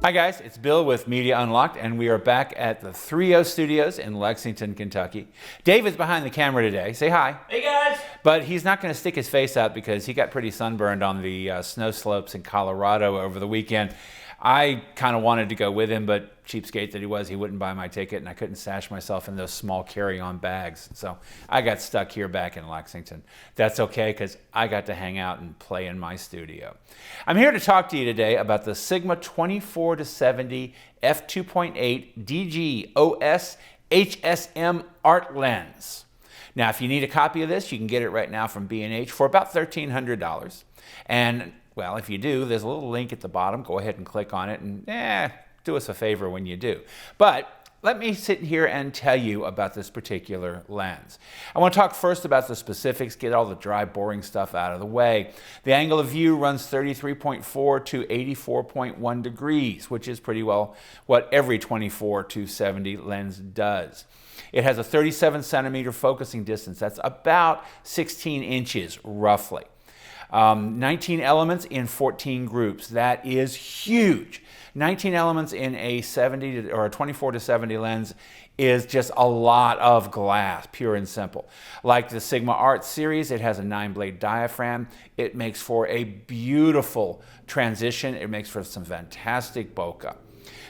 Hi guys, it's Bill with Media Unlocked, and we are back at the 3O Studios in Lexington, Kentucky. Dave is behind the camera today. Say hi. Hey guys! But he's not going to stick his face out because he got pretty sunburned on the snow slopes in Colorado over the weekend. I kind of wanted to go with him, but cheapskate that he was, he wouldn't buy my ticket, and I couldn't stash myself in those small carry-on bags. So I got stuck here back in Lexington. That's okay, because I got to hang out and play in my studio. I'm here to talk to you today about the Sigma 24-70 f2.8 DG OS HSM art lens. Now, if you need a copy of this, you can get it right now from B&H for about $1,300. And well, if you do, there's a little link at the bottom. Go ahead and click on it and do us a favor when you do. But let me sit here and tell you about this particular lens. I want to talk first about the specifics, get all the dry, boring stuff out of the way. The angle of view runs 33.4 to 84.1 degrees, which is pretty well what every 24-70 lens does. It has a 37 centimeter focusing distance. That's about 16 inches, roughly. 19 elements in 14 groups. That is huge. 19 elements in a 24-70 lens is just a lot of glass, pure and simple. Like the Sigma Art series, it has a 9-blade diaphragm. It makes for a beautiful transition. It makes for some fantastic bokeh.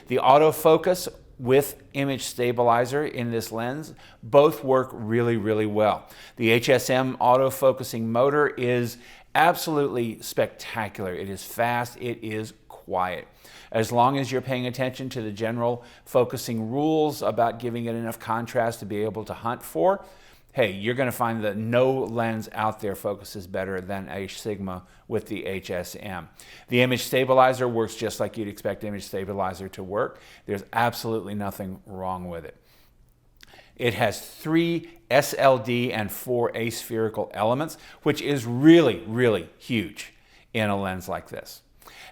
The autofocus with image stabilizer in this lens both work really, really well. The HSM autofocusing motor is absolutely spectacular. It is fast, it is quiet. As long as you're paying attention to the general focusing rules about giving it enough contrast to be able to hunt for, hey, you're going to find that no lens out there focuses better than a Sigma with the HSM. The image stabilizer works just like you'd expect image stabilizer to work. There's absolutely nothing wrong with it. It has 3 SLD and 4 aspherical elements, which is really, really huge in a lens like this.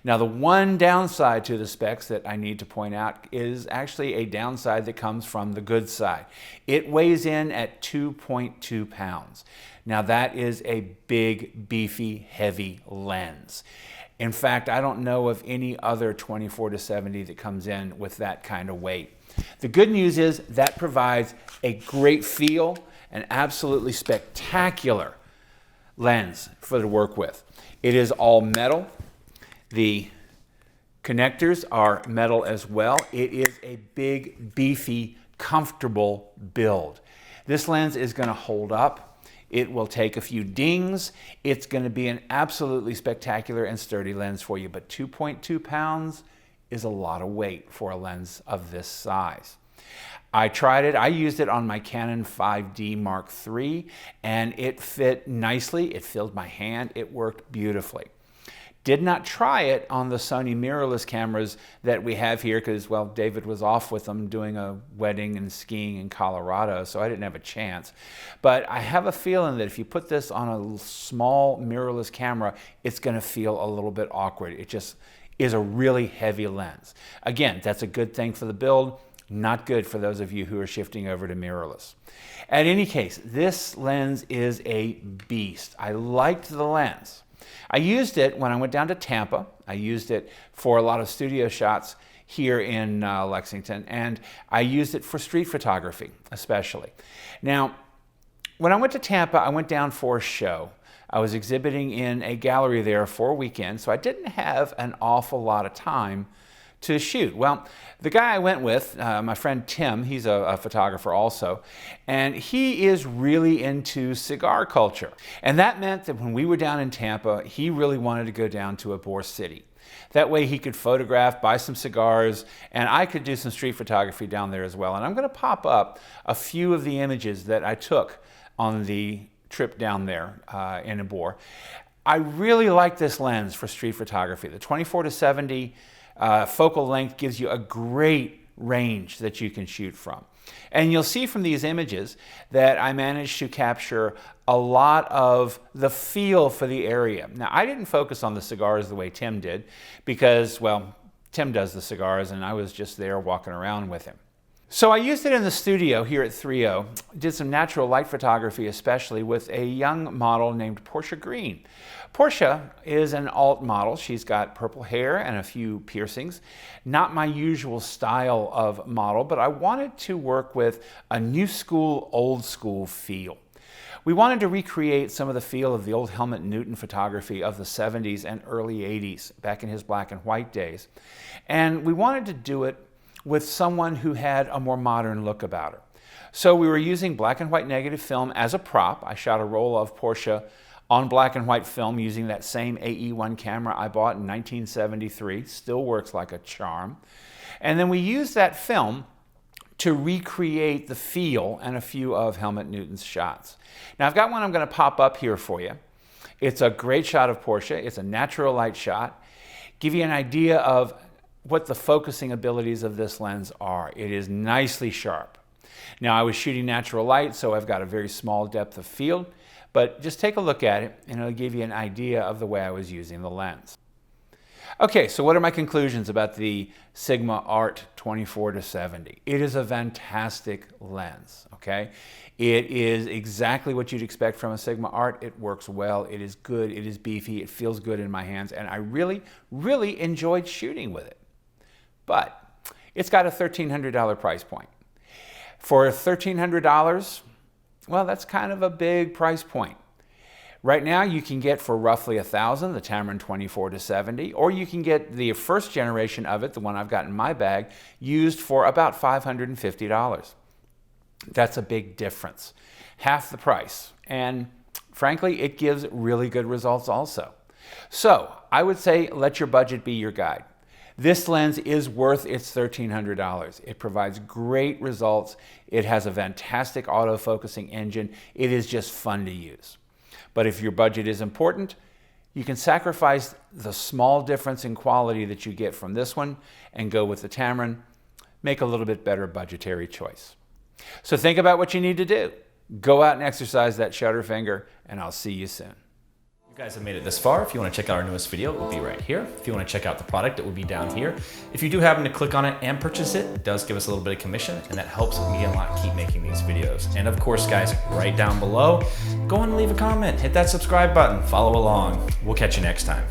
Now, the one downside to the specs that I need to point out is actually a downside that comes from the good side. It weighs in at 2.2 pounds. Now, that is a big, beefy, heavy lens. In fact, I don't know of any other 24-70 that comes in with that kind of weight. The good news is that provides a great feel, an absolutely spectacular lens to work with. It is all metal. The connectors are metal as well. It is a big, beefy, comfortable build. This lens is going to hold up. It will take a few dings. It's going to be an absolutely spectacular and sturdy lens for you, but 2.2 pounds is a lot of weight for a lens of this size. I tried it. I used it on my Canon 5D Mark III, and it fit nicely. It filled my hand. It worked beautifully. Did not try it on the Sony mirrorless cameras that we have here because, well, David was off with them doing a wedding and skiing in Colorado, so I didn't have a chance. But I have a feeling that if you put this on a small mirrorless camera, it's going to feel a little bit awkward. It just is a really heavy lens. Again, that's a good thing for the build, not good for those of you who are shifting over to mirrorless. In any case, this lens is a beast. I liked the lens. I used it when I went down to Tampa. I used it for a lot of studio shots here in Lexington, and I used it for street photography especially. Now, when I went to Tampa, I went down for a show. I was exhibiting in a gallery there for a weekend, so I didn't have an awful lot of time to shoot. Well, the guy I went with, my friend Tim, he's a photographer also, and he is really into cigar culture. And that meant that when we were down in Tampa, he really wanted to go down to Ybor City. That way he could photograph, buy some cigars, and I could do some street photography down there as well. And I'm going to pop up a few of the images that I took on the trip down there in Ybor. I really like this lens for street photography. The 24-70 focal length gives you a great range that you can shoot from. And you'll see from these images that I managed to capture a lot of the feel for the area. Now, I didn't focus on the cigars the way Tim did because, well, Tim does the cigars and I was just there walking around with him. So I used it in the studio here at 3.0, did some natural light photography, especially with a young model named Portia Green. Portia is an alt model. She's got purple hair and a few piercings. Not my usual style of model, but I wanted to work with a new school, old school feel. We wanted to recreate some of the feel of the old Helmut Newton photography of the 70s and early 80s, back in his black and white days. And we wanted to do it with someone who had a more modern look about her. So we were using black and white negative film as a prop. I shot a roll of Portia on black and white film using that same AE1 camera I bought in 1973. Still works like a charm. And then we used that film to recreate the feel and a few of Helmut Newton's shots. Now I've got one I'm going to pop up here for you. It's a great shot of Portia. It's a natural light shot. Give you an idea of what the focusing abilities of this lens are. It is nicely sharp. Now I was shooting natural light, so I've got a very small depth of field, but just take a look at it and it'll give you an idea of the way I was using the lens. Okay, so what are my conclusions about the Sigma Art 24-70? It is a fantastic lens, okay? It is exactly what you'd expect from a Sigma Art. It works well, it is good, it is beefy, it feels good in my hands, and I really, really enjoyed shooting with it. But it's got a $1,300 price point. For $1,300, well, that's kind of a big price point. Right now, you can get for roughly $1,000 the Tamron 24-70, or you can get the first generation of it, the one I've got in my bag, used for about $550. That's a big difference. Half the price. And frankly, it gives really good results also. So I would say let your budget be your guide. This lens is worth its $1,300. It provides great results. It has a fantastic autofocusing engine. It is just fun to use. But if your budget is important, you can sacrifice the small difference in quality that you get from this one and go with the Tamron. Make a little bit better budgetary choice. So think about what you need to do. Go out and exercise that shutter finger, and I'll see you soon. You guys have made it this far. If you want to check out our newest video, it will be right here. If you want to check out the product, it will be down here. If you do happen to click on it and purchase it, it does give us a little bit of commission, and that helps me a lot keep making these videos. And of course, guys, right down below, go and leave a comment, hit that subscribe button, follow along. We'll catch you next time.